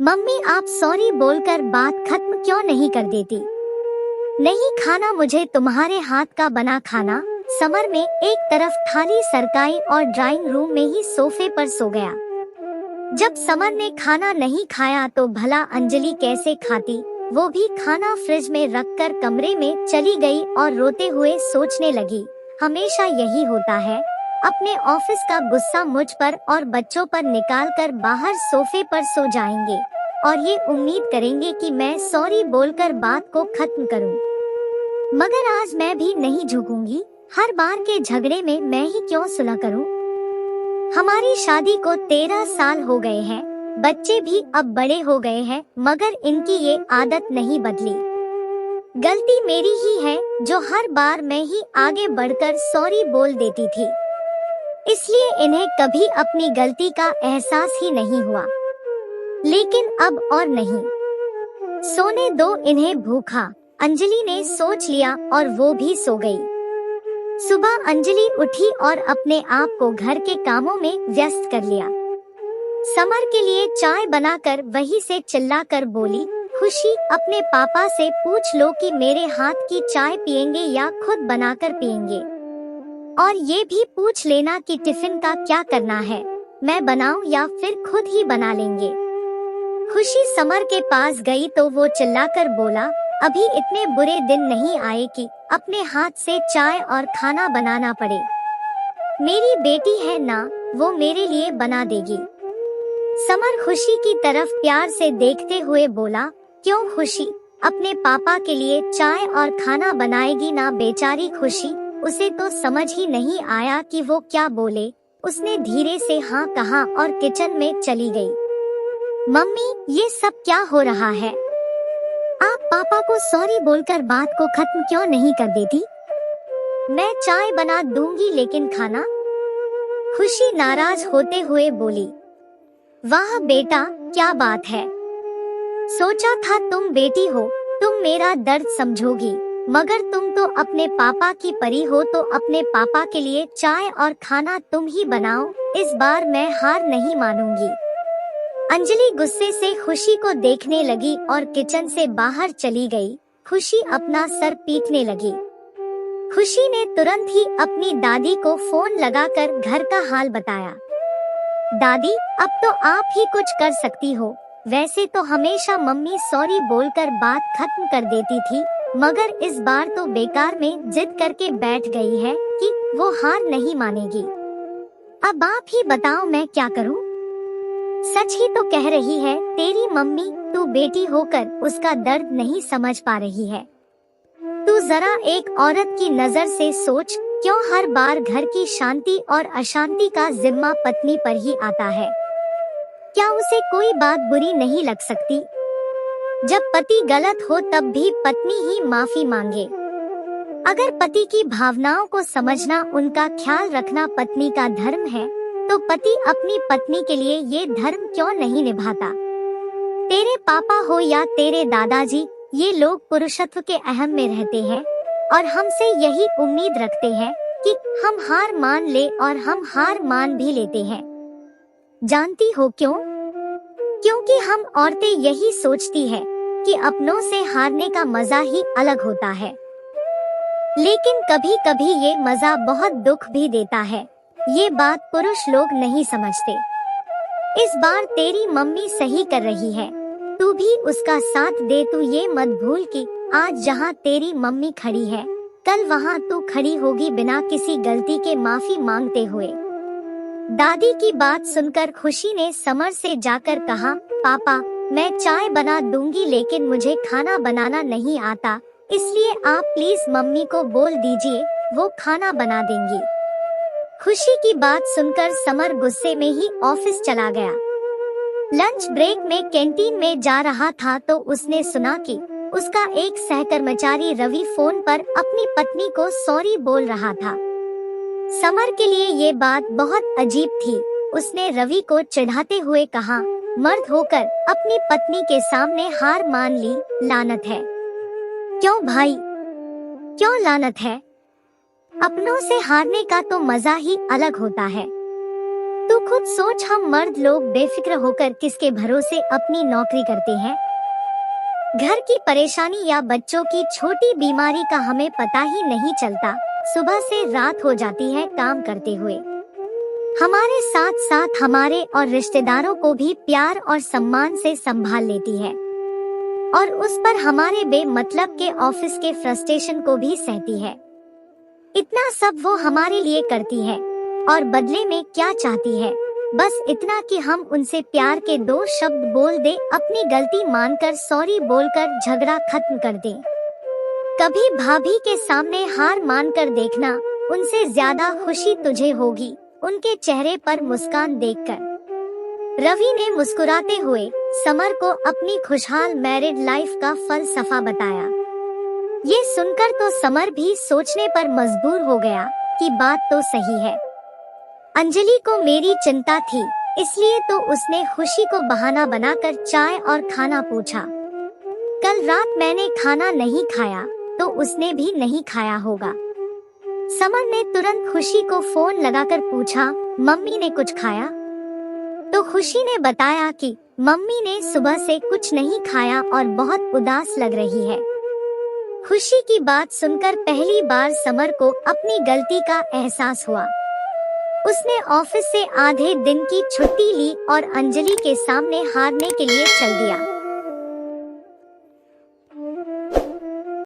Mummy आप sorry बोलकर बात खत्म क्यों नहीं कर देती? नहीं खाना मुझे तुम्हारे हाथ का बना खाना। समर में एक तरफ थाली सरकाई और ड्राइंग रूम में ही सोफे पर सो गया। जब समर ने खाना नहीं खाया तो भला अंजलि कैसे खाती? वो भी खाना फ्रिज में रखकर कमरे में चली गई और रोते हुए सोचने लगी, हमेशा यही होता है, अपने ऑफिस का गुस्सा मुझ पर और बच्चों पर निकालकर बाहर सोफे पर सो जाएंगे और ये उम्मीद करेंगे कि मैं सॉरी बोलकर बात को खत्म करूं। मगर आज मैं भी नहीं झुकूंगी। हर बार के झगड़े में मैं ही क्यों सुलह करूं? हमारी शादी को 13 साल हो गए हैं, बच्चे भी अब बड़े हो गए हैं, मगर इनकी ये आदत नहीं बदली। गलती मेरी ही है जो हर बार मैं ही आगे बढ़कर सॉरी बोल देती थी, इसलिए इन्हें कभी अपनी गलती का एहसास ही नहीं हुआ। लेकिन अब और नहीं, सोने दो इन्हें भूखा, अंजलि ने सोच लिया और वो भी सो गई। सुबह अंजलि उठी और अपने आप को घर के कामों में व्यस्त कर लिया। समर के लिए चाय बनाकर वहीं से चिल्लाकर बोली, खुशी अपने पापा से पूछ लो कि मेरे हाथ की चाय पिएंगे या खुद बनाकर पिएंगे, और ये भी पूछ लेना कि टिफिन का क्या करना है, मैं बनाऊं या फिर खुद ही बना लेंगे। खुशी समर के पास गई तो वो चिल्लाकर बोला, अभी इतने बुरे दिन नहीं आए कि अपने हाथ से चाय और खाना बनाना पड़े। मेरी बेटी है ना, वो मेरे लिए बना देगी। समर खुशी की तरफ प्यार से देखते हुए बोला, क्यों खुशी, अपने पापा के लिए चाय और खाना बनाएगी ना? बेचारी खुशी, उसे तो समझ ही नहीं आया कि वो क्या बोले। उसने धीरे से हाँ कहा और किचन में चली गई। मम्मी ये सब क्या हो रहा है? आप पापा को सॉरी बोलकर बात को खत्म क्यों नहीं कर देती? मैं चाय बना दूंगी लेकिन खाना? खुशी नाराज होते हुए बोली, वाह बेटा क्या बात है, सोचा था तुम बेटी हो, तुम मेरा दर्द समझोगी, मगर तुम तो अपने पापा की परी हो, तो अपने पापा के लिए चाय और खाना तुम ही बनाओ। इस बार मैं हार नहीं मानूंगी। अंजलि गुस्से से खुशी को देखने लगी और किचन से बाहर चली गई। खुशी अपना सर पीटने लगी। खुशी ने तुरंत ही अपनी दादी को फोन लगाकर घर का हाल बताया। दादी अब तो आप ही कुछ कर सकती हो, वैसे तो हमेशा मम्मी सॉरी बोलकर बात खत्म कर देती थी, मगर इस बार तो बेकार में जिद करके बैठ गई है कि वो हार नहीं मानेगी। अब आप ही बताओ मैं क्या करूं? सच ही तो कह रही है तेरी मम्मी, तू बेटी होकर उसका दर्द नहीं समझ पा रही है। तू जरा एक औरत की नजर से सोच, क्यों हर बार घर की शांति और अशांति का जिम्मा पत्नी पर ही आता है? क्या उसे कोई बात बुरी नहीं लग सकती? जब पति गलत हो तब भी पत्नी ही माफी मांगे। अगर पति की भावनाओं को समझना, उनका ख्याल रखना पत्नी का धर्म है, तो पति अपनी पत्नी के लिए ये धर्म क्यों नहीं निभाता? तेरे पापा हो या तेरे दादाजी, ये लोग पुरुषत्व के अहम में रहते हैं और हमसे यही उम्मीद रखते हैं कि हम हार मान ले, और हम हार मान भी लेते हैं। जानती हो क्यों? क्योंकि हम औरतें यही सोचती है कि अपनों से हारने का मजा ही अलग होता है, लेकिन कभी कभी ये मजा बहुत दुख भी देता है। ये बात पुरुष लोग नहीं समझते। इस बार तेरी मम्मी सही कर रही है, तू भी उसका साथ दे। तू ये मत भूल कि आज जहाँ तेरी मम्मी खड़ी है, कल वहाँ तू खड़ी होगी बिना किसी गलती के माफी मांगते हुए। दादी की बात सुनकर खुशी ने समर से जाकर कहा, पापा मैं चाय बना दूंगी लेकिन मुझे खाना बनाना नहीं आता, इसलिए आप प्लीज मम्मी को बोल दीजिए, वो खाना बना देंगी। खुशी की बात सुनकर समर गुस्से में ही ऑफिस चला गया। लंच ब्रेक में कैंटीन में जा रहा था तो उसने सुना कि उसका एक सहकर्मचारी रवि फोन पर अपनी पत्नी को सॉरी बोल रहा था। समर के लिए ये बात बहुत अजीब थी। उसने रवि को चिढ़ाते हुए कहा, मर्द होकर अपनी पत्नी के सामने हार मान ली, लानत है। क्यों भाई, क्यों लानत है? अपनों से हारने का तो मजा ही अलग होता है। तू खुद सोच, हम मर्द लोग बेफिक्र होकर किसके भरोसे अपनी नौकरी करते हैं। घर की परेशानी या बच्चों की छोटी बीमारी का हमें पता ही नहीं चलता। सुबह से रात हो जाती है काम करते हुए। हमारे साथ साथ हमारे और रिश्तेदारों को भी प्यार और सम्मान से संभाल लेती है, और उस पर हमारे बेमतलब के ऑफिस के फ्रस्ट्रेशन को भी सहती है। इतना सब वो हमारे लिए करती है, और बदले में क्या चाहती है? बस इतना कि हम उनसे प्यार के 2 शब्द बोल दे, अपनी गलती मानकर सॉरी बोलकर झगड़ा खत्म कर दे। कभी भाभी के सामने हार मानकर देखना, उनसे ज्यादा खुशी तुझे होगी उनके चेहरे पर मुस्कान देखकर। रवि ने मुस्कुराते हुए समर को अपनी खुशहाल मैरिड लाइफ का फलसफा बताया। ये सुनकर तो समर भी सोचने पर मजबूर हो गया कि बात तो सही है। अंजलि को मेरी चिंता थी, इसलिए तो उसने खुशी को बहाना बनाकर चाय और खाना पूछा। कल रात मैंने खाना नहीं खाया तो उसने भी नहीं खाया होगा। समर ने तुरंत खुशी को फोन लगाकर पूछा, मम्मी ने कुछ खाया? तो खुशी ने बताया कि मम्मी ने सुबह से कुछ नहीं खाया और बहुत उदास लग रही है। खुशी की बात सुनकर पहली बार समर को अपनी गलती का एहसास हुआ। उसने ऑफिस से आधे दिन की छुट्टी ली और अंजलि के सामने हारने के लिए चल दिया।